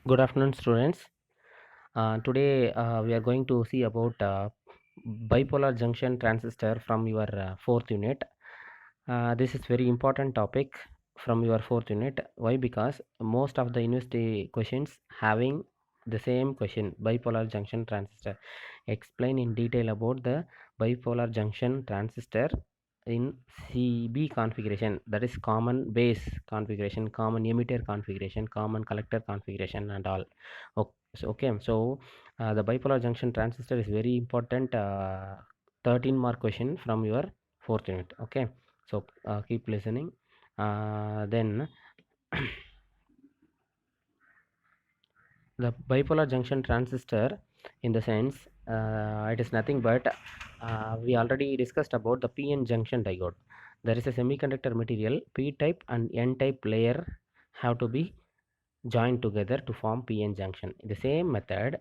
Good afternoon, students. Today we are going to see about bipolar junction transistor from your fourth unit. This is very important topic from your fourth unit. Why? Because most of the university questions having the same question: bipolar junction transistor. Explain in detail about the bipolar junction transistor in CB configuration, that is common base configuration, common emitter configuration, common collector configuration, and all. Okay, so the bipolar junction transistor is very important 13 mark question from your fourth unit. Okay, so keep listening. Then the bipolar junction transistor, in the sense, it is nothing but we already discussed about the PN junction diode. There is a semiconductor material P type and N type layer have to be joined together to form PN junction. The same method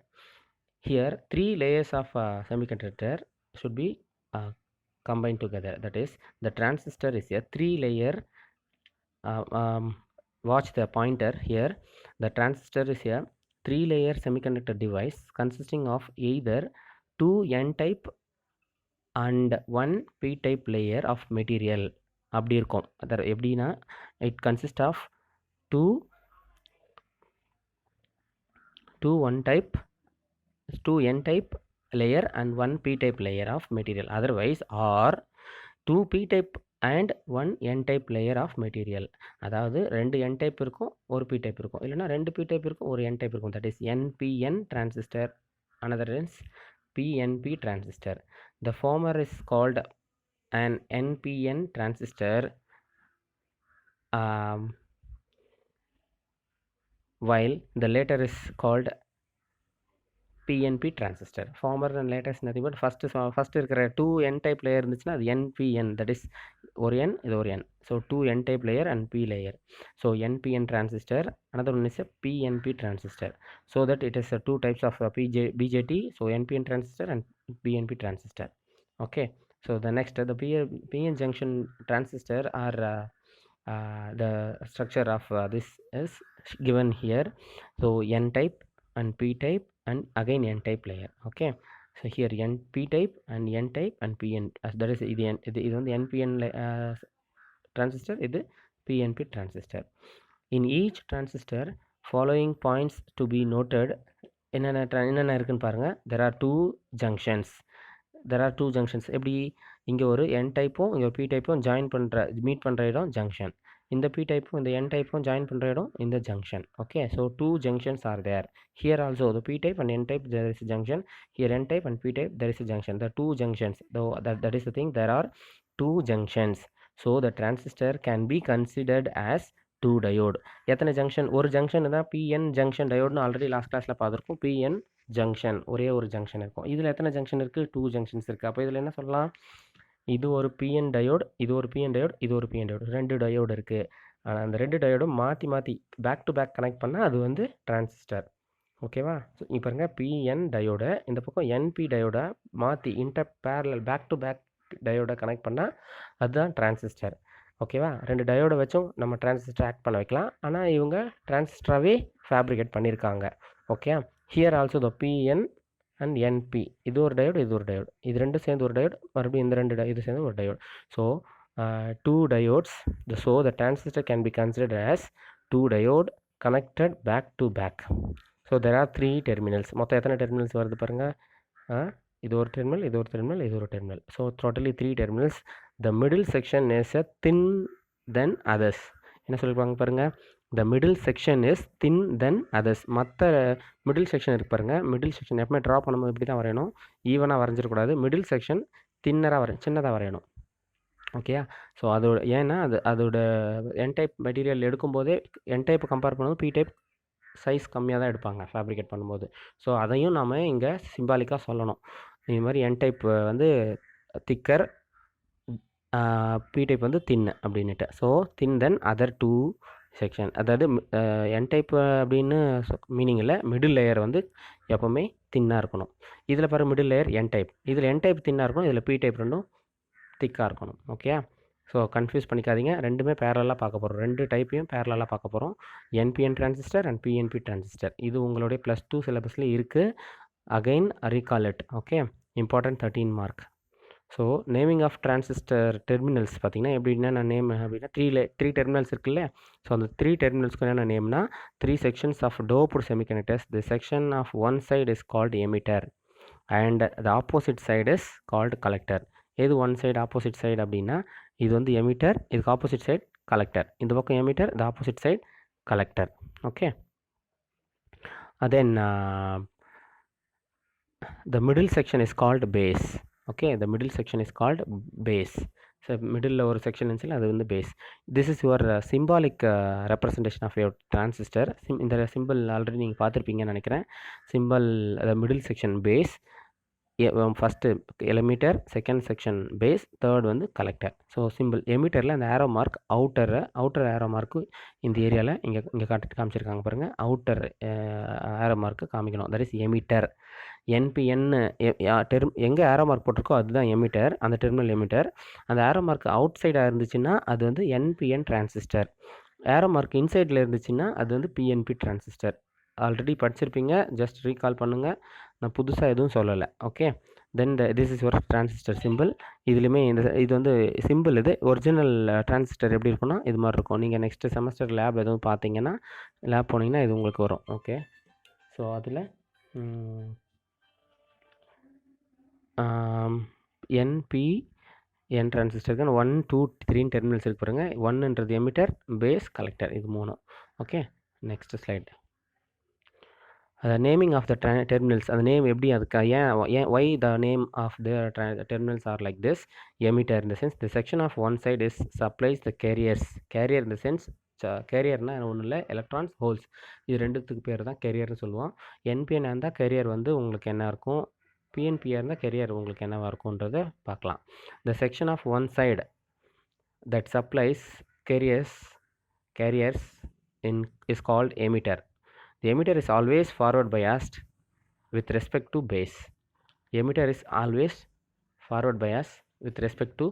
here, three layers of semiconductor should be combined together. That is, the transistor is a three layer. uh, um, Watch the pointer here. The transistor is a three layer semiconductor device consisting of either two N type and one P type layer of material. அப்படி இருக்கும். அது எப்படின்னா, it consists of two one type, two N type layer and one P type layer of material. Otherwise, or two P type and one N type layer of material. அதாவது ரெண்டு N type இருக்கும், ஒரு P type இருக்கும். இல்லைன்னா ரெண்டு P type இருக்கும், ஒரு N type இருக்கும். That is NPN transistor. Another is PNP transistor. The former is called an NPN transistor, while the later is called PNP transistor. Former and later is nothing but first இருக்கிற 2 N type layer இருந்துச்சுன்னா அது NPN, that is ஒரு N, இது ஒரு N. So 2 N type layer and P layer. So NPN transistor. Another one is a PNP transistor. So that it is two types of BJT. So NPN transistor and PNP transistor. Okay. So the next, the PN junction transistor are the structure of this is given here. So N type and P type and again N type layer. Okay, so here P type and N type and PN, that is இது வந்து NPN transistor, இது PNP transistor. In each transistor, following points to be noted. என்னென்ன இருக்குன்னு பாருங்க. There are two junctions. எப்படி, இங்கே ஒரு என் டைப்பும் இங்கே ஒரு பி டைப்பும் மீட் பண்ணுற இடம் ஜங்ஷன். இந்த பி டைப்பும் இந்த என் டைப்பும் ஜாயின் பண்ணுற இடம் இந்த junction. Okay, so two junctions are there. Here also the P type and N type there is a junction. Here n type and p type there is a junction. The two junctions, though, that is the thing, there are two junctions. So the transistor can be considered as two diode. எத்தனை junction? ஒரு junction தான் PN junction டயோட்னு already last கிளாஸில் பார்த்துருக்கோம். PN junction, ஒரே ஒரு junction இருக்கும். இதில் எத்தனை ஜங்ஷன் இருக்குது? டூ ஜங்ஷன்ஸ் இருக்குது. அப்போ இதில் என்ன சொல்லலாம்? இது ஒரு பிஎன் டயோடு, இது ஒரு பிஎன் டயோடு, இது ஒரு பிஎன் டயோடு, ரெண்டு டயோடு இருக்குது. ஆனால் அந்த ரெண்டு டயோடும் மாற்றி பேக் டு பேக் கனெக்ட் பண்ணால் அது வந்து டிரான்சிஸ்டர். ஓகேவா? ஸோ இப்போ பாருங்க, பிஎன் டயோடை இந்த பக்கம் என்பி டயோடை மாற்றி inter parallel back to back டயோடை கனெக்ட் பண்ணால் அதுதான் டிரான்சிஸ்டர். ஓகேவா? ரெண்டு டயோடை வச்சும் நம்ம டிரான்சிஸ்டர் ஆக்ட் பண்ண வைக்கலாம். ஆனால் இவங்க டிரான்சிஸ்டராகவே ஃபேப்ரிகேட் பண்ணியிருக்காங்க. Okay, here also the PN and NP, இது ஒரு டயோடு, இது ஒரு டயோடு, இது ரெண்டு சேர்ந்து ஒரு டயோடு, மறுபடியும் இந்த ரெண்டு இது சேர்ந்து ஒரு diode. So two diodes. So the transistor can be considered as two diode connected back to back. So there are three terminals. மொத்தம் எத்தனை டெர்மினல்ஸ் வருது பாருங்கள். இது ஒரு டெர்மினல், இது ஒரு டெர்மினல், இது ஒரு terminal. So totally three terminals. The middle section is a thin than others. என்ன சொல்லியிருப்பாங்க பாருங்கள், the middle section is thin than others. மற்ற மிடில் செக்ஷன் இருக்கு பாருங்கள். மிடில் செக்ஷன் எப்பவுமே ட்ரா பண்ணும்போது இப்படி தான் வரையணும், ஈவனாக வரைஞ்சிடக்கூடாது. மிடில் செக்ஷன் தின்னராக சின்னதாக வரையணும். ஓகேயா? ஸோ ஏன்னா அதோட என் டைப் மெட்டீரியல் எடுக்கும்போதே என் டைப் கம்பேர் பண்ணும்போது பி டைப் சைஸ் கம்மியாக தான் எடுப்பாங்க ஃபேப்ரிகேட் பண்ணும்போது. ஸோ அதையும் நாம் இங்கே சிம்பாலிக்காக சொல்லணும். இது மாதிரி என் டைப் வந்து திக்கர், பி டைப் வந்து தின் அப்படின்னுட்டு. ஸோ தின் தென் அதர் டூ செக்ஷன். அதாவது என் டைப் அப்படின்னு மீனிங் இல்லை, மிடில் லேயர் வந்து எப்போவுமே தின்னாக இருக்கணும். இதில் பாரு, மிடில் லேயர் என் டைப், இதில் என் டைப் தின்னாக இருக்கணும், இதில் பி டைப் ரெண்டும் திக்காக இருக்கணும். ஓகே, ஸோ கன்ஃபியூஸ் பண்ணிக்காதீங்க. ரெண்டுமே பேரலலாக பார்க்க போகிறோம். ரெண்டு டைப்பையும் பேரலலாக பார்க்க போகிறோம். NPN transistor and PNP transistor. இது உங்களுடைய +2 சிலபஸ்லேயே இருக்குது. Again recall it. Okay, important 13 mark. So naming of transistor terminals பார்த்தீங்கன்னா எப்படின்னா நான் நேம் அப்படின்னா த்ரீ டெர்மினல்ஸ் இருக்குல்ல. ஸோ அந்த 3 டெர்மினல்ஸ்க்கு என்ன நேம்னா 3 sections of doped semiconductors. The section of one side is called emitter and the opposite side is called collector. எது ஒன் சைடு ஆப்போசிட் சைடு அப்படின்னா இது வந்து எமிட்டர், இதுக்கு ஆப்போசிட் சைடு கலெக்டர். இந்த பக்கம் எமிட்டர், இந்த opposite side collector. Okay, then the middle section is called base. Okay, the middle section is called base. So middle ஒரு section இருந்துச்சுல அது வந்து base. This is your symbolic representation of your transistor. இந்த symbol already நீங்கள் பார்த்துருப்பீங்கன்னு நினைக்கிறேன். symbol the middle section base, first emitter, second section base, third வந்து collector. So simple எமிட்டரில் அந்த arrow mark outer arrow mark இந்த ஏரியாவில் இங்கே காமிச்சிருக்காங்க பாருங்கள். அவுட்டர் ஏரோ மார்க்கு காமிக்கணும். That is emitter. என்பிஎன் எங்கே ஏரோ மார்க் போட்டிருக்கோ அதுதான் எமிட்டர், அந்த டெர்மினல் எமிட்டர். அந்த ஏரோ மார்க் அவுட் சைடாக இருந்துச்சுன்னா அது வந்து என்பிஎன் டிரான்சிஸ்டர். ஏரோ மார்க் இன்சைடில் இருந்துச்சுன்னா அது வந்து பிஎன்பி டிரான்சிஸ்டர். ஆல்ரெடி படிச்சிருப்பீங்க, ஜஸ்ட் ரீகால் பண்ணுங்கள். நான் புதுசாக எதுவும் சொல்லலை. Okay, then this is your transistor simple. இதுலேயுமே இது வந்து சிம்பிள். இது ஒரிஜினல் டிரான்சிஸ்டர் எப்படி இருக்குன்னா இது மாதிரி இருக்கும். நீங்கள் நெக்ஸ்ட்டு செமஸ்டர் லேப் எதுவும் பார்த்தீங்கன்னா, லேப் போனீங்கன்னா இது உங்களுக்கு வரும். ஓகே, ஸோ அதில் என்பிஎன் டிரான்சிஸ்டருக்கு 1 2 3 டெர்மினல்ஸ் இருக்கு பாருங்க. 1ன்றது எமிட்டர், பேஸ், கலெக்டர், இது 3. Okay, next slide. Naming of the terminals, அந்த நேம் எப்படி, அதுக்கு ஏன் why the name of the terminals are like this. Emitter in the sense the section of one side is supplies the carriers. Carrier in the sense கேரியர்னால் ஒன்றும் இல்லை, electrons, holes. இது ரெண்டுத்துக்கு பேர் தான் கேரியர்னு சொல்லுவோம். என்பிஎன் இருந்தால் கேரியர் வந்து உங்களுக்கு என்ன இருக்கும், பிஎன்பியாக இருந்தால் கேரியர் உங்களுக்கு என்னவாக இருக்கும்ன்றதை பார்க்கலாம். The section of one side that supplies carriers is called emitter. The emitter is always forward biased with respect to base. Emitter is always forward biased with respect to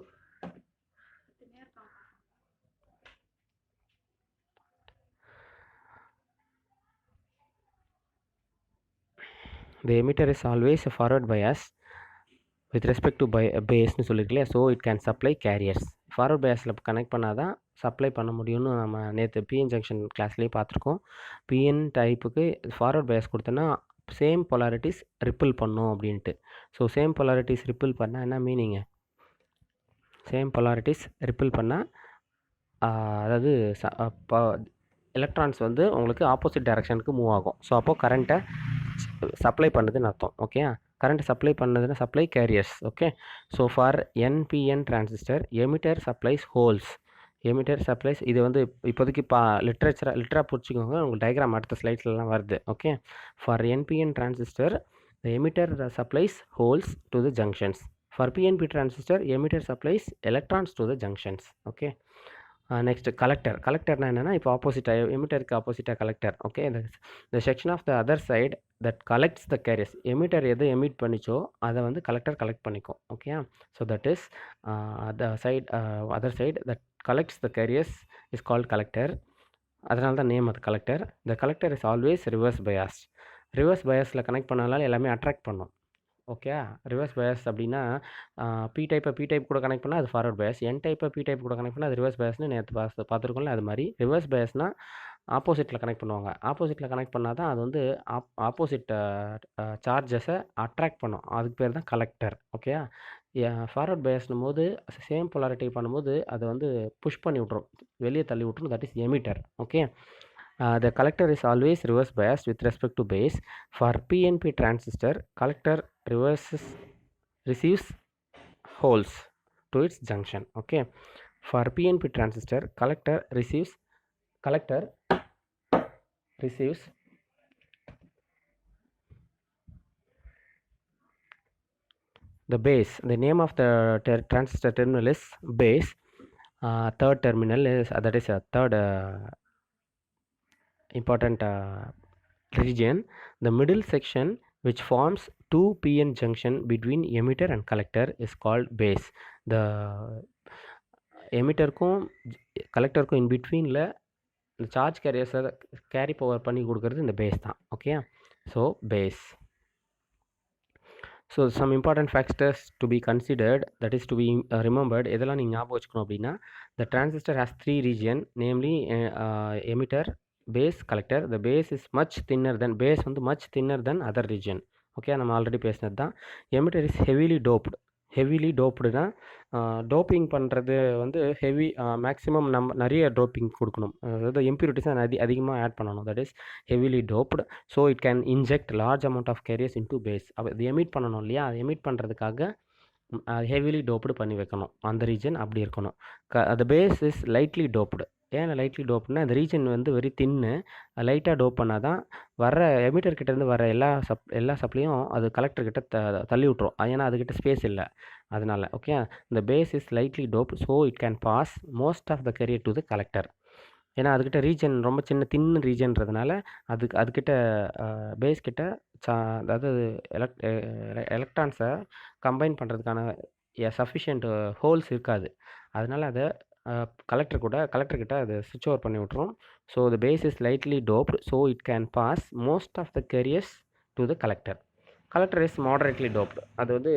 the emitter is always a forward bias with respect to base னு சொல்லிருக்கலையா. So it can supply carriers. Forward பயாஸில் connect பண்ணால் தான் supply பண்ண முடியும்னு நம்ம நேற்று PN junction கிளாஸ்லேயே பார்த்துருக்கோம். பிஎன் டைப்புக்கு ஃபார்வர்ட் பயாஸ் கொடுத்தோன்னா சேம் பொலாரிட்டிஸ் ரிப்பிள் பண்ணும் அப்படின்ட்டு. ஸோ சேம் பொலாரிட்டிஸ் ரிப்பிள் பண்ணால் என்ன மீனிங்கு, சேம் பொலாரிட்டிஸ் ரிப்பிள் பண்ணால் அதாவது எலக்ட்ரான்ஸ் வந்து உங்களுக்கு ஆப்போசிட் டைரக்ஷனுக்கு மூவ் ஆகும். ஸோ அப்போது கரண்ட்டை சப்ளை பண்ணுதுன்னு அர்த்தம். ஓகே, கரண்ட் சப்ளை பண்ணதுன்னா supply carriers. Okay, so for NPN transistor emitter supplies holes. Emitter supplies, இது வந்து இப்போதைக்கு லிட்டராக பிடிச்சிக்கோங்க, உங்களுக்கு டயக்ராம் அடுத்த ஸ்லைட்ஸ்லாம் வருது. Okay, for NPN transistor the emitter supplies holes to the junctions. For PNP transistor emitter supplies electrons to the junctions. Okay, next collectorனா என்னன்னா இப்போ opposite எமிட்டருக்கு ஆப்போசிட்டாக collector. Okay, the section of the other side that collects the carriers. Emitter எது emit பண்ணிச்சோ அதை வந்து collector collect பண்ணிக்கும். Okay, so that is the side other side that collects the carriers is called collector. அதனால தான் name அது collector. the collector is always reverse biased. Reverse பயாஸில் connect பண்ணனால எல்லாமே அட்ராக்ட் பண்ணும். ஓகே, ரிவர்ஸ் பயாஸ் அப்படின்னா P type கூட connect பண்ணால் அது ஃபார்வர்ட் பயாஸ், என் டைப்பை பி டைப் கூட கனெக்ட் பண்ணால் அது ரிவர்ஸ் பயாஸ்னு நேற்று பார்த்துருக்கோம்ல. அது மாதிரி ரிவர்ஸ் பயாஸ்னால் ஆப்போசிட்டில் கனெக்ட் பண்ணுவாங்க. ஆப்போசிட்டில் கனெக்ட் பண்ணால் தான் அது வந்து ஆப்போசிட் சார்ஜஸை அட்ராக்ட் பண்ணும். அதுக்கு பேர் தான் கலெக்டர். ஓகே, ஃபார்வர்ட் பயாஸ்னும் போது சேம் பொலாரிட்டி பண்ணும்போது அதை வந்து புஷ் பண்ணி விட்ரும், வெளியே தள்ளி விட்ரும். That is emitter. Okay, the collector is always reverse biased with respect to base. For PNP transistor, collector receives holes to its junction. Okay, for PNP transistor, collector receives the base. The name of the transistor terminal is base. Third terminal is that is a third important region. The middle section which forms 2 PN junction between emitter and collector is called base. The எமிட்டருக்கும் கலெக்டருக்கும் இன் பிட்வீனில் இந்த charge கேரியர்ஸை carry power பண்ணி கொடுக்குறது இந்த base தான். Okay, so base. So some important factors to be considered, that is to be remembered. எதெல்லாம் நீங்கள் ஞாபகம் வச்சுக்கணும் அப்படின்னா, the transistor has 3 region, namely emitter, base, collector. The base is much thinner then, base வந்து much thinner then other region. Okay, நம்ம already பேசினது தான். Emitter is heavily doped. Heavily டோப்டுனா டோப்பிங் பண்ணுறது வந்து ஹெவி, மேக்ஸிமம் நம்ம நிறைய டோப்பிங் கொடுக்கணும், அதாவது இம்ப்யூரிட்டிஸை அதிகமாக ஆட் பண்ணணும். That is heavily doped. So it can inject large amount of carriers into base. அப்போ இது எமிட் பண்ணணும் இல்லையா, அது எமிட் பண்ணுறதுக்காக ஹெவிலி டோப்டு பண்ணி வைக்கணும். அந்த ரீஜன் அப்படி இருக்கணும். அந்த பேஸ் இஸ் லைட்லி டோப்டு. ஏன் லைட்லி டோப்னா, அந்த ரீஜன் வந்து வெரி தின்னு, லைட்டாக டோப் பண்ணால் தான் வர எமிட்டர் கிட்டேருந்து வர எல்லா சப்ளையும் அது கலெக்டர் கிட்ட தள்ளி விட்ரும். ஏன்னா அதுக்கிட்ட ஸ்பேஸ் இல்லை, அதனால். ஓகே, இந்த base is lightly dope, so it can pass most of the carrier to the collector. ஏன்னா அதுக்கிட்ட ரீஜன் ரொம்ப தின்னு ரீஜன்றதுனால அதுக்கிட்ட பேஸ் கிட்ட அதாவது எலக்ட்ரான்ஸை கம்பைன் பண்ணுறதுக்கான சஃபிஷியன்ட் ஹோல்ஸ் இருக்காது. அதனால் அதை கலெக்டர்கிட்ட அதை சுவிட்ச் ஓவர் பண்ணி விட்ரும். So the base is lightly doped, so it can pass most of the carriers to the collector. Collector is moderately doped. அது வந்து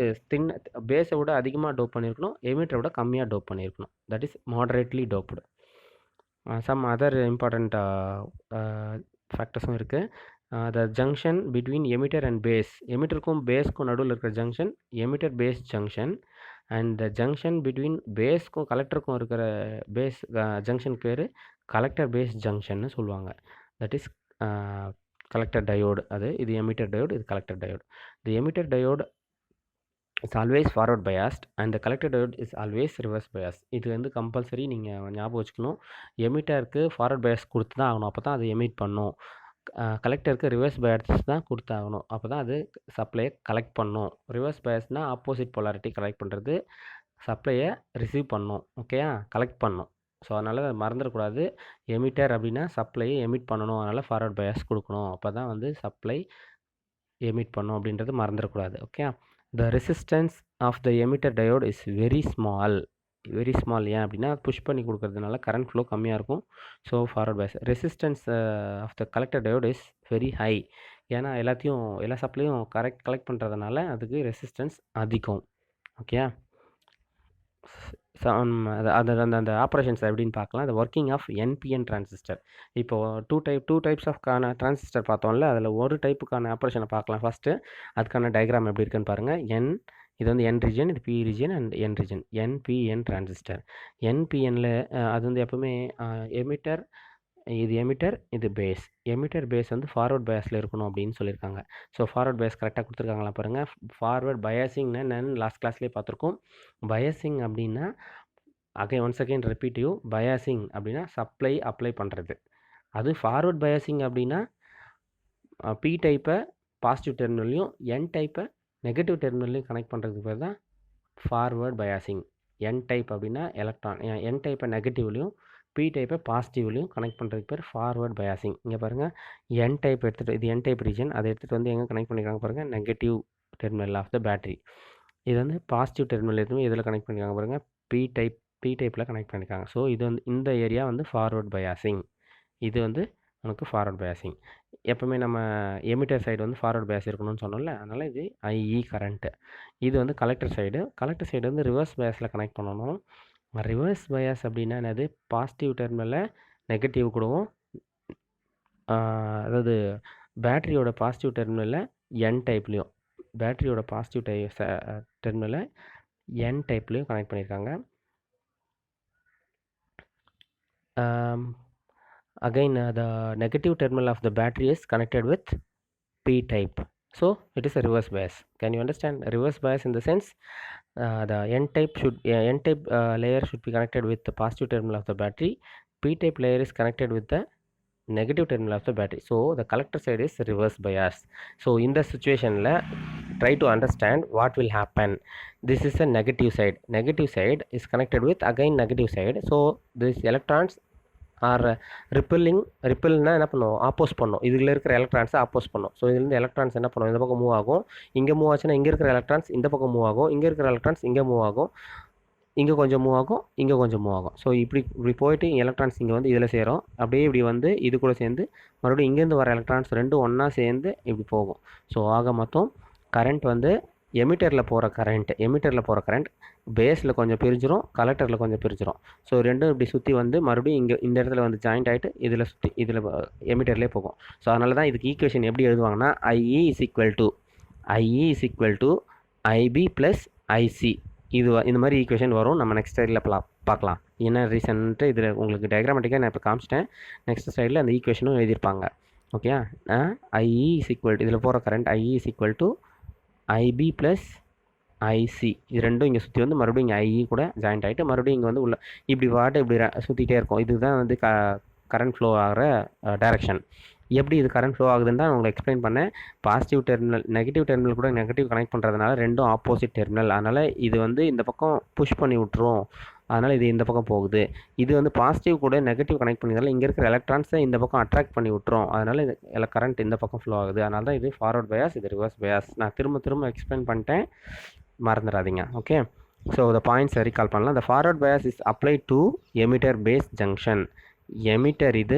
பேஸை விட அதிகமாக டோப் பண்ணியிருக்கணும், எமிட்டரை விட கம்மியாக டோப் பண்ணியிருக்கணும். That is moderately doped. Some other important ஃபேக்டர்ஸும் இருக்குது. The junction between emitter and base. எமிட்டருக்கும் பேஸ்க்கும் நடுவில் இருக்கிற junction emitter base junction. And the junction between பேஸ்க்கும் கலெக்டருக்கும் இருக்கிற பேஸ் ஜங்ஷன் பேர் கலெக்டர் பேஸ் ஜங்ஷன்னு சொல்லுவாங்க. That is collector diode. இது எமிட்டர் டயோடு, இது collector diode. The emitter diode it's always forward biased and the collector diode is always reverse bias. இது வந்து கம்பல்சரி நீங்கள் ஞாபகம் வச்சுக்கணும். எமிட்டருக்கு ஃபார்வர்ட் பயாஸ் கொடுத்து தான் ஆகணும், அப்போ தான் அது எமிட் பண்ணும். கலெக்டருக்கு ரிவர்ஸ் பயாஸ் தான் கொடுத்தாகணும், அப்போ தான் அது சப்ளையை கலெக்ட் பண்ணும். ரிவர்ஸ் பயாஸ்னால் ஆப்போசிட் பொலாரிட்டி கலெக்ட் பண்ணுறது, சப்ளையை ரிசீவ் பண்ணும். ஓகேயா, கலெக்ட் பண்ணும். ஸோ அதனால் அதை மறந்துடக்கூடாது. எமிட்டர் அப்படின்னா சப்ளையை எமிட் பண்ணணும், அதனால் ஃபார்வர்ட் பயாஸ் கொடுக்கணும், அப்போ தான் வந்து சப்ளை எமிட் பண்ணும் அப்படின்றது மறந்துடக்கூடாது. Okay, the resistance of the emitter diode is very small. Very small. ஏன் அப்படின்னா புஷ் பண்ணி கொடுக்கறதுனால கரண்ட் ஃப்ளோ கம்மியாக இருக்கும். So forward bias. Resistance of the collector diode is very high. ஏன்னா எல்லா சப்ளையும் கலெக்ட் பண்ணுறதுனால அதுக்கு ரெசிஸ்டன்ஸ் அதிகம். ஓகே, அந்த ஆப்ரேஷன்ஸ் எப்படின்னு பார்க்கலாம். அந்த ஒர்க்கிங் ஆஃப் என்பிஎன் டிரான்சிஸ்டர். இப்போது டூ டைப்ஸ் ஆஃப் டிரான்சிஸ்டர் பார்த்தோம்ல, அதில் ஒரு டைப்புக்கான ஆப்ரேஷனை பார்க்கலாம். ஃபஸ்ட்டு அதுக்கான டயக்ராம் எப்படி இருக்குன்னு பாருங்கள். இது வந்து என் ரீஜன், இது P region and N region. NPN transistor. என்பிஎன்னில் அது வந்து எப்பவுமே எமிட்டர், இது பேஸ். எமிட்டர் பேஸ் வந்து ஃபார்வர்ட் பயாஸில் இருக்கணும் அப்படின்னு சொல்லியிருக்காங்க. ஸோ ஃபார்வர்ட் பயாஸ் கரெக்டாக கொடுத்துருக்காங்களா பாருங்கள். ஃபார்வர்ட் பயாசிங்னா என்னன்னு லாஸ்ட் கிளாஸ்லேயே பார்த்துருக்கோம். பயாசிங் அப்படின்னா ஒன்ஸ் அகைன் ரிப்பீட்டிவ். பயாசிங் அப்படின்னா சப்ளை அப்ளை பண்ணுறது. அது ஃபார்வர்ட் பயாசிங் அப்படின்னா பி டைப்பை பாசிட்டிவ் டெர்மினல்லையும் என் டைப்பை நெகட்டிவ் டெர்மினல்லையும் கனெக்ட் பண்ணுறதுக்கு பேர் தான் ஃபார்வர்ட் பயாசிங். என் டைப் அப்படின்னா எலக்ட்ரான், என் டைப்பை நெகட்டிவ்லையும் பி டைப்பை பாசிட்டிவ்லையும் கனெக்ட் பண்ணுறதுக்கு பேர் ஃபார்வர்ட் பயாசிங். இங்கே பாருங்கள், என் டைப் எடுத்துகிட்டு, இது என் டைப் ரீஜன், அதை எடுத்துகிட்டு வந்து எங்கே கனெக்ட் பண்ணியிருக்காங்க பாருங்கள், negative terminal of the battery. இது வந்து பாசிட்டிவ் டெர்மினல் எதுவுமே இதில் கனெக்ட் பண்ணியிருக்காங்க பாருங்கள், பி டைப்பில் கனெக்ட் பண்ணியிருக்காங்க. ஸோ இது வந்து இந்த ஏரியா வந்து ஃபார்வர்ட் பயாசிங். இது வந்து நமக்கு ஃபார்வர்ட் பயாசிங். எப்போவுமே நம்ம எமிட்டர் சைடு வந்து ஃபார்வர்ட் பயாஸ் இருக்கணும்னு சொன்னோம்ல, அதனால் இது ஐஇ கரண்ட்டு. இது வந்து கலெக்டர் சைடு வந்து ரிவர்ஸ் பயாஸில் கனெக்ட் பண்ணணும். ரிவர்ஸ் பயாஸ் அப்படின்னா என்னது, பாசிட்டிவ் டெர்மினலை நெகட்டிவ் கூடவும், அதாவது பேட்டரியோட பாசிட்டிவ் டெர்மினலில் என் டைப்லேயும், பேட்டரியோட பாசிட்டிவ் டெர்மினலை என் டைப்லேயும் கனெக்ட் பண்ணியிருக்காங்க. Again, the negative terminal of the battery is connected with P type. So it is a reverse bias. Can you understand? Reverse bias in the sense the N type layer should be connected with the positive terminal of the battery. P type layer is connected with the negative terminal of the battery. So the collector side is reverse bias. So in the situation, try to understand what will happen. This is a negative side. Negative side is connected with again negative side. So these electrons are ரிப்பல்னால் என்ன பண்ணும், ஆப்போஸ் பண்ணும். இதில் இருக்கிற எலக்ட்ரான்ஸை ஆப்போஸ் பண்ணும். So இதுலேருந்து electrons என்ன பண்ணும், இந்த பக்கம் மூவ் ஆகும். இங்கே மூவ் ஆச்சுன்னா இங்கே இருக்கிற எலக்ட்ரான்ஸ் இந்த பக்கம் மூவ் ஆகும், இங்கே இருக்கிற எலக்ட்ரான்ஸ் இங்கே மூவ் ஆகும். இங்கே கொஞ்சம் மூவ் ஆகும், இங்கே கொஞ்சம் மூவ் ஆகும். ஸோ இப்படி போயிட்டு எலக்ட்ரான்ஸ் இங்கே வந்து இதில் சேரும். அப்படியே இப்படி வந்து இது கூட சேர்ந்து மறுபடியும் இங்கேருந்து வர எலக்ட்ரான்ஸ் ரெண்டும் ஒன்றா சேர்ந்து இப்படி போகும். ஸோ ஆக மொத்தம் கரண்ட் வந்து எமிட்டரில் போகிற கரண்ட் பேஸில் கொஞ்சம் பிரிஞ்சிரும், கலெக்டரில் கொஞ்சம் பிரிஞ்சிரும். ஸோ ரெண்டும் இப்படி சுற்றி வந்து மறுபடியும் இங்கே இந்த இடத்துல வந்து ஜாயிண்ட் ஆகிட்டு இதில் சுற்றி இதில் எமிட்டர்லேயே போகும். ஸோ அதனால தான் இதுக்கு ஈக்குவேஷன் எப்படி எழுதுவாங்கன்னா IE is equal to IB plus IC. இந்த மாதிரி ஈக்குவேஷன் வரும். நம்ம நெக்ஸ்ட் ஸ்லைடில் பார்க்கலாம் என்ன ரீசன்ட்டு. இதில் உங்களுக்கு டயக்ராமேட்டிக்காக நான் இப்போ காமிச்சிட்டேன். நெக்ஸ்ட் ஸ்லைடில் அந்த ஈக்குவேஷனும் எழுதியிருப்பாங்க. Okay, IE is equal to இதில் போகிற current IE is equal to IB plus IC. இது ரெண்டும் இங்கே சுற்றி வந்து மறுபடியும் இங்கே IE கூட ஜாயிண்ட் ஆகிட்டு மறுபடியும் இங்கே வந்து உள்ள இப்படி இப்படி சுற்றிட்டே இருக்கும். இதுதான் வந்து கரண்ட் ஃப்ளோ ஆகிற டைரக்ஷன். எப்படி இது கரண்ட் ஃப்ளோ ஆகுதுன்னு தான் உங்களுக்கு எக்ஸ்பிளைன் பண்ணேன். பாசிட்டிவ் டெர்மினல் நெகட்டிவ் டெர்மினல் கூட நெகட்டிவ் கனெக்ட் பண்ணுறதுனால ரெண்டும் ஆப்போசிட் டெர்மினல். அதனால் இது வந்து இந்த பக்கம் புஷ் பண்ணி விட்ரும். அதனால் இது இந்த பக்கம் போகுது. இது வந்து பாசிட்டிவ் கூட நெகட்டிவ் கனெக்ட் பண்ணிக்கிறதால இங்கே இருக்கிற எலக்ட்ரான்ஸை இந்த பக்கம் அட்ராக்ட் பண்ணி விட்ரும். அதனால் இது கரண்ட் இந்த பக்கம் ஃப்ளோ ஆகுது. அதனால தான் இது ஃபார்வர்ட் பயாஸ், இது ரிவர்ஸ் பயாஸ். நான் திரும்ப எக்ஸ்பிளைன் பண்ணிட்டேன், மறந்துடாதீங்க. Okay, so the points recall பண்ணலாம். The forward bias is applied to emitter base junction. Emitter இது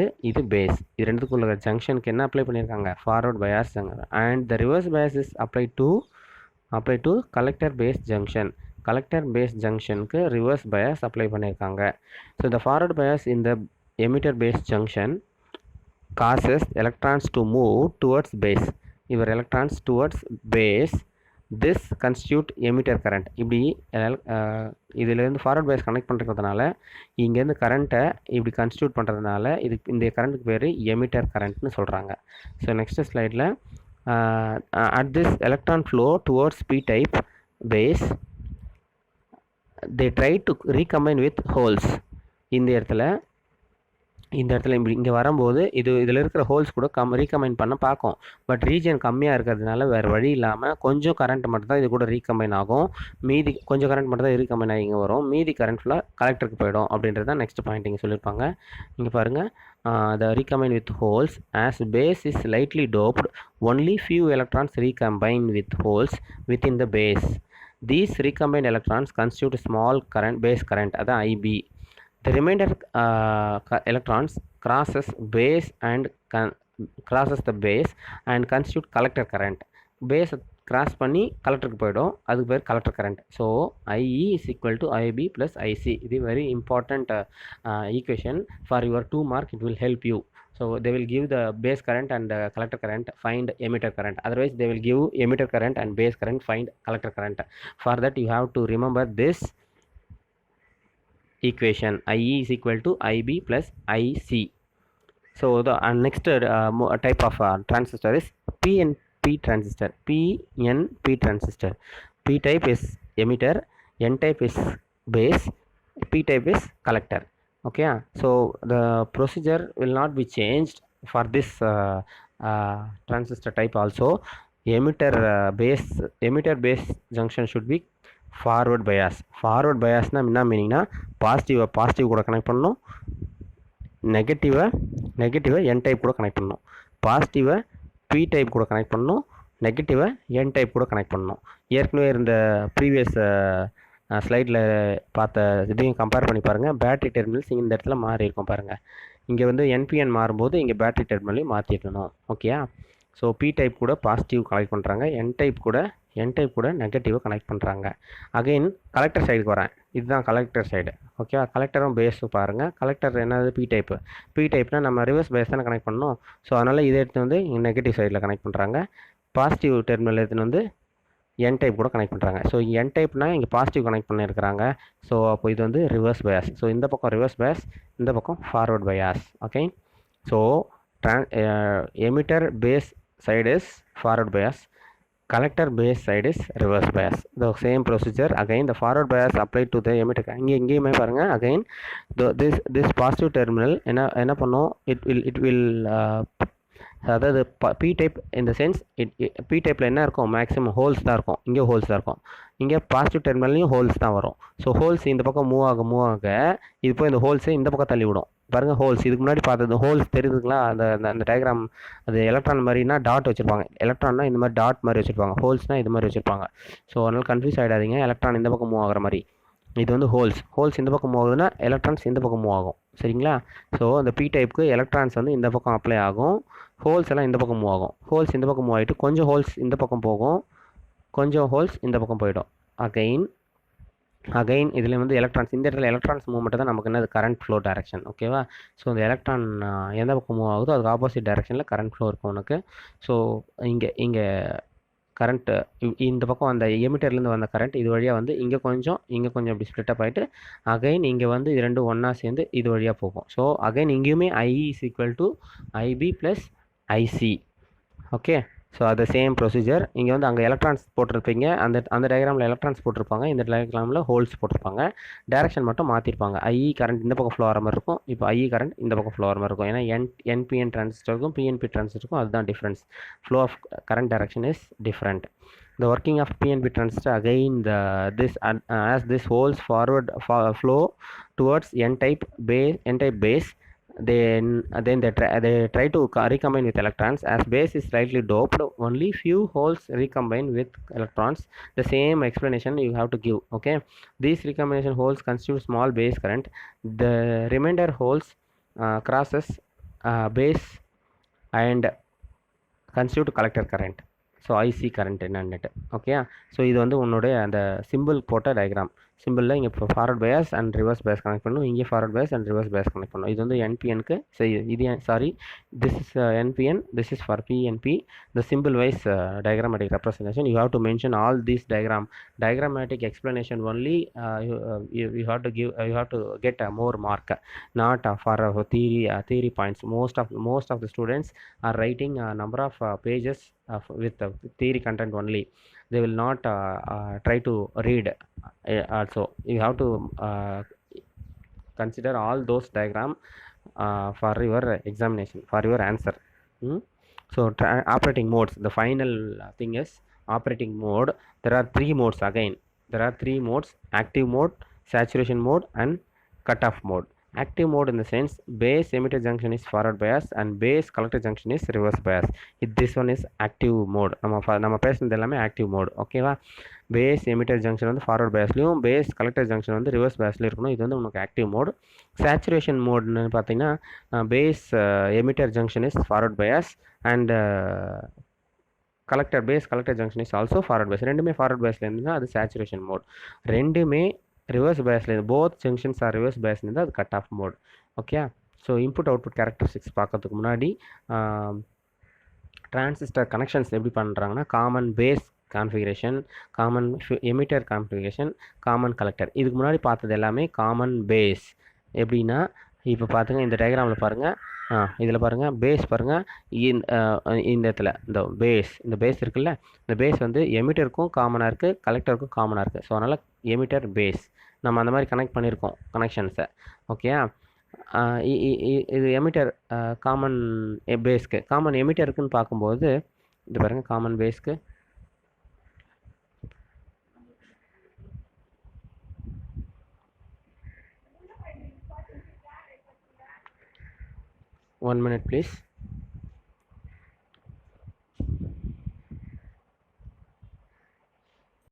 பேஸ். இது ரெண்டுக்குள்ள ஜங்ஷனுக்கு என்ன அப்ளை பண்ணியிருக்காங்க? Forward bias. And the reverse bias is apply to collector base junction. Collector base ஜங்ஷனுக்கு reverse bias apply பண்ணியிருக்காங்க. So the forward bias in the emitter base junction causes electrons to move towards base. Your electrons towards base. This constitute emitter current. இப்படி இதிலேருந்து forward bias connect பண்ணுறதுனால இங்கேருந்து கரண்ட்டை இப்படி constitute பண்ணுறதுனால இந்த கரண்ட்டுக்கு பேர் எமிட்டர் கரண்ட்னு சொல்கிறாங்க. ஸோ நெக்ஸ்ட் ஸ்லைடில் at this electron flow towards P type base they try to recombine with holes. இந்த இடத்துல இங்கே வரும்போது இதில் இருக்கிற ஹோல்ஸ் கூட ரீகம்பைன் பண்ண பார்க்கும். பட் ரீஜன் கம்மியாக இருக்கிறதுனால வேறு வழி இல்லாமல் கொஞ்சம் கரண்ட் மட்டும் தான் இது கூட ரீகம்பைன் ஆகும். கொஞ்சம் கரண்ட் மட்டும் தான் ரீகம்பைன் ஆகி இங்கே வரும். மீதி கரண்ட் ஃபுல்லாக கலெக்டருக்கு போயிடும். அப்படின்றது தான் நெக்ஸ்ட் பாயிண்ட் இங்கே சொல்லியிருப்பாங்க. இங்கே பாருங்கள், the recombine with holes as base is slightly doped, only few electrons recombine with holes within the base. These recombined electrons constitute small current, base current, அதான் IB. The remainder electrons crosses the base and constitute collector current. Base cross பண்ணி கலெக்டருக்கு போயிடும். அதுக்கு பேர் collector current. So IE is equal to IB plus IC. இது very important equation for your 2 mark. It will help you. So they will give the base current and collector current, find emitter current. Otherwise they will give emitter current and base current, find collector current. For that you have to remember this equation. IE is equal to IB plus IC. So the next type of transistor is PNP transistor. PNP transistor. P type is emitter, N type is base, P type is collector. Okay, so the procedure will not be changed for this transistor type also. Emitter base junction should be forward bias. Forward பயாஸ்னால் என்ன மீனிங்னா positive கூட connect பண்ணணும், நெகட்டிவை என் type கூட connect பண்ணணும், பாசிட்டிவை P type கூட connect பண்ணணும், நெகட்டிவை என் type கூட கனெக்ட் பண்ணணும். ஏற்கனவே இருந்த ப்ரீவியஸ் ஸ்லைடில் பார்த்த இதையும் கம்பேர் பண்ணி பாருங்கள். பேட்டரி டெர்மினல்ஸ் இந்த இடத்துல மாறி இருக்கும் பாருங்கள். இங்கே வந்து NPN மாறும்போது இங்கே பேட்டரி டெர்மினலையும் மாற்றிடணும். ஓகேயா? ஸோ P டைப் கூட பாசிட்டிவ் கனெக்ட் பண்ணுறாங்க, என் டைப் கூட நெகட்டிவை கனெக்ட் பண்ணுறாங்க. அகைன் கலெக்டர் சைடுக்கு வரேன். இதுதான் கலெக்டர் சைடு. ஓகேவா? கலெக்டரும் பேஸும் பாருங்கள். கலெக்டர் என்னது? P டைப்னால் நம்ம ரிவர்ஸ் பேஸ் தானே கனெக்ட் பண்ணணும். ஸோ அதனால் இதை எடுத்து வந்து நெகட்டிவ் சைடில் கனெக்ட் பண்ணுறாங்க. பாசிட்டிவ் டெர்மினல் எடுத்துன்னு வந்து என் டைப் கூட கனெக்ட் பண்ணுறாங்க. ஸோ என் டைப்னால் இங்கே பாசிட்டிவ் கனெக்ட் பண்ணியிருக்கிறாங்க. ஸோ அப்போ இது வந்து ரிவர்ஸ் பயாஸ். ஸோ இந்த பக்கம் ரிவர்ஸ் பயாஸ், இந்த பக்கம் forward bias. Okay, so emitter base side is forward bias, collector base side is reverse bias. The same procedure again, the forward bias applied to the emitter. இங்கேயுமே பாருங்க, again this positive terminal என்ன பண்ணும், it will அதாவது P type in the sense P டைப்பில் என்ன இருக்கும், maximum holes தான் இருக்கும். இங்கே ஹோல்ஸ் தான் இருக்கும். இங்கே பாசிட்டிவ் டெர்மினல்லையும் ஹோல்ஸ் தான் வரும். ஸோ ஹோல்ஸ் இந்த பக்கம் மூவ் ஆக இது போய் இந்த ஹோல்ஸை இந்த பக்கம் தள்ளி விடும். பாருங்கள், ஹோல்ஸ் இதுக்கு முன்னாடி பார்த்தது ஹோல்ஸ் தெரியுதுங்களா? அந்த டயக்ராம் அது எலக்ட்ரான் மாதிரினா டாட் வச்சுருப்பாங்க. எலக்ட்ரான்னா இந்த மாதிரி டாட் மாதிரி வச்சுருப்பாங்க, ஹோல்ஸ்னால் இது மாதிரி வச்சுருப்பாங்க. ஸோ அதனால் கன்ஃபியூஸ் ஆகிடாதீங்க. எலக்ட்ரான் இந்த பக்கம் மூவ் ஆகிற மாதிரி, இது வந்து ஹோல்ஸ் இந்த பக்கம் போகுதுன்னா எலக்ட்ரான்ஸ் இந்த பக்கம் மூவ் ஆகும். சரிங்களா? ஸோ அந்த பி டைப்புக்கு எலக்ட்ரான்ஸ் வந்து இந்த பக்கம் அப்ளை ஆகும், ஹோல்ஸ் எல்லாம் இந்த பக்கம் மூவ் ஆகும். ஹோல்ஸ் இந்த பக்கம் மூவ் ஆகிட்டு கொஞ்சம் ஹோல்ஸ் இந்த பக்கம் போகும், கொஞ்சம் ஹோல்ஸ் இந்த பக்கம் போயிடும். அகைன் இதில் வந்து எலக்ட்ரான்ஸ், இந்த இடத்துல எலக்ட்ரான்ஸ் மூவ்மெண்ட் தான் நமக்கு என்னது கரண்ட் ஃப்ளோ டைரக்ஷன். ஓகேவா? ஸோ இந்த எலக்ட்ரான் எந்த பக்கம் மூவ் ஆகுதோ அதுக்கு ஆப்போசிட் டைரக்ஷனில் கரண்ட் ஃப்ளோ இருக்கும் உனக்கு. ஸோ இங்கே கரண்ட்டு இந்த பக்கம் அந்த எமிட்டர்லேருந்து வந்த கரண்ட் இது வழியாக வந்து இங்கே கொஞ்சம் இப்படி ஸ்ப்ளிட் அப் ஆகிட்டு அகைன் இங்கே வந்து இது ரெண்டும் ஒன்றா சேர்ந்து இது வழியாக போகும். ஸோ அகைன் இங்கேயுமே I is equal to IB plus IC. Okay, so அது சேம் ப்ரொசீஜர். இங்கே வந்து அங்கே எலக்ட்ரான்ஸ் போட்டிருப்பீங்க, அந்த டயக்ராமில் எலக்ட்ரான்ஸ் போட்டிருப்பாங்க, இந்த டயக்ராமில் ஹோல்ஸ் போட்டிருப்பாங்க. டைரக்ஷன் மட்டும் மாற்றிருப்பாங்க. ஐஇ கரண்ட் இந்த பக்கம் ஃப்ளோ ஆகிற மாதிரி இருக்கும், இப்போ ஐஇ கரண்ட் இந்த பக்கம் ஃப்ளோ ஆகிற மாதிரி இருக்கும். ஏன்னா என்பிஎன் டிரான்சிஸ்டருக்கும் பிஎன்பி டிரான்சிஸ்டருக்கும் அதுதான் difference. Flow of current direction is different. The working of PNP transistor again as this holes forward flow towards n-type base, then they try to recombine with electrons. As base is slightly doped, only few holes recombine with electrons. The same explanation you have to give. Okay, these recombination holes constitute small base current. The remainder holes crosses base and constitute collector current. So IC current என்னன்னுட்டு. Okay, so இது வந்து உன்னுடைய அந்த simple போட்ட diagram. சிம்பிளில் இங்கே இப்போ forward bias and reverse bias connect பண்ணணும், இங்கே forward bias and reverse bias connect பண்ணணும். இது வந்து என்பிஎனுக்கு இது sorry, this is NPN, this is for PNP. The simple wise diagrammatic representation, you have to mention all these diagrammatic explanation only. You have to give, you have to get a more mark, not for theory points. Most of the students are writing a number of pages with theory content only. They will not try to read also. You have to consider all those diagram for your examination, for your answer. So operating modes, the final thing is operating mode. There are three modes again. There are three modes: active mode, saturation mode and cutoff mode. Active mode in the sense base emitter junction is forward bias and base collector junction is reverse bias. This one is active mode. நம்ம பேசுனது எல்லாமே active mode. ஓகேவா? Base emitter junction வந்து forward பயஸ்லையும் base collector junction வந்து reverse பயஸ்லையும் இருக்கணும். இது வந்து உனக்கு ஆக்டிவ் மோட். சேச்சுரேஷன் மோட்னு பார்த்தீங்கன்னா base emitter junction is forward bias and base collector junction is also forward bias. ரெண்டுமே ஃபார்வர்ட் பயஸில் இருந்துன்னா அது சேச்சுரேஷன் மோட். ரெண்டுமே ரிவர்ஸ் பயஸில் இருந்து போத் ஜங்ஷன்ஸ் ஆர் ரிவர்ஸ் பயஸ்ல இருந்து அது cut off mode. Okay, so input output characteristics பார்க்கறதுக்கு முன்னாடி டிரான்சிஸ்டர் கனெக்ஷன்ஸ் எப்படி பண்ணுறாங்கன்னா common base configuration, common emitter configuration, common collector. இதுக்கு முன்னாடி பார்த்தது எல்லாமே காமன் பேஸ். எப்படின்னா இப்போ பார்த்துங்க, இந்த டயக்ராமில் பாருங்கள், இதில் பாருங்கள் பேஸ் பாருங்கள், இந்த இடத்துல இந்த பேஸ் இருக்குல்ல, இந்த பேஸ் வந்து எமிட்டருக்கும் காமனாக இருக்குது, கலெக்டருக்கும் காமனாக இருக்குது. ஸோ அதனால் எமிட்டர் பேஸ் நம்ம அந்த மாதிரி கனெக்ட் பண்ணியிருக்கோம் கனெக்ஷன்ஸை. ஓகே, இது எமிட்டர் காமன் பேஸ்க்கு, காமன் எமிட்டருக்குன்னு பார்க்கும்போது இது பாருங்கள், காமன் பேஸ்க்கு 1 minute please.